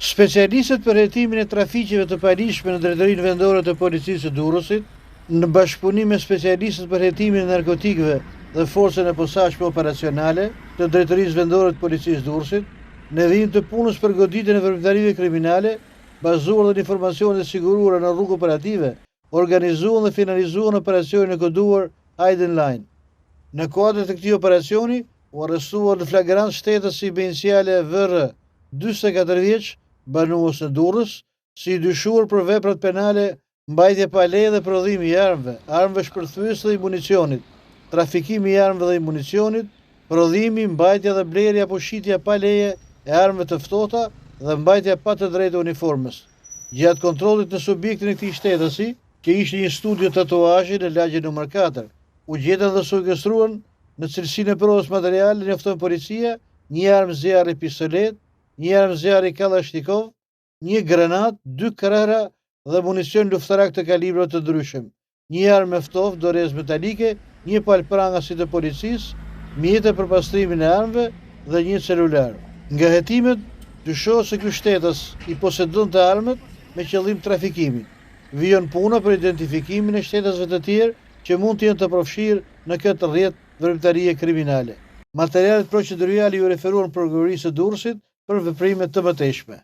Specialistët për hetimin e trafiqeve të paligjshme në drejtorinë vendore të policisë së Durrësit, në bashkëpunim me specialistët për hetimin e narkotikëve dhe forcën e posaçme operacionale të drejtorisë vendore të policisë së Durrësit, në vijim të punës për goditjen e veprimtarive kriminale, bazuar në informacione të siguruara në rrugë operative, organizuan dhe finalizuan operacionin e koduar Hidden Line. Në kuadër të këtij operacioni, u arrestuar në flagrant shtetësi me iniciale VR, 44 vjeç, banues në Durrës, si i dyshuar për veprat penale mbajtje pa leje dhe prodhimi i armëve, armëve shpërthyese dhe i municionit, trafikimi i armëve dhe i municionit, prodhimi, mbajtja dhe blerja apo shitja pa leje e armëve të ftohta dhe mbajtja pa të drejtë uniformës. Gjatë kontrollit në subjektin e këtij shtetësi, që ishte një studio tatuazhi në lagjen nr. 4, u gjetën dhe sugjestruan në cilësinë e provës materiale njofton policia një armë zjarri pistolet, një armë zjarri Kalashnikov, një granat, 2 krahra dhe municion luftarak të kalibra të ndryshëm, një armë ftoft dorez metalike, një palë pranga si të policisë, mjete për pastrimin e armëve dhe një celular. Nga hetimet, dyshohet se ky shtetës i posedon të armët me qëllim trafikimin. Vijon puna për identifikimin e shtetësve të tjerë që mund të jenë të përfshirë në këtë rrjet veprimtarie kriminale. Materialet proceduriale ju referuan prokurorisë së Durrësit për veprime të mëtejshme.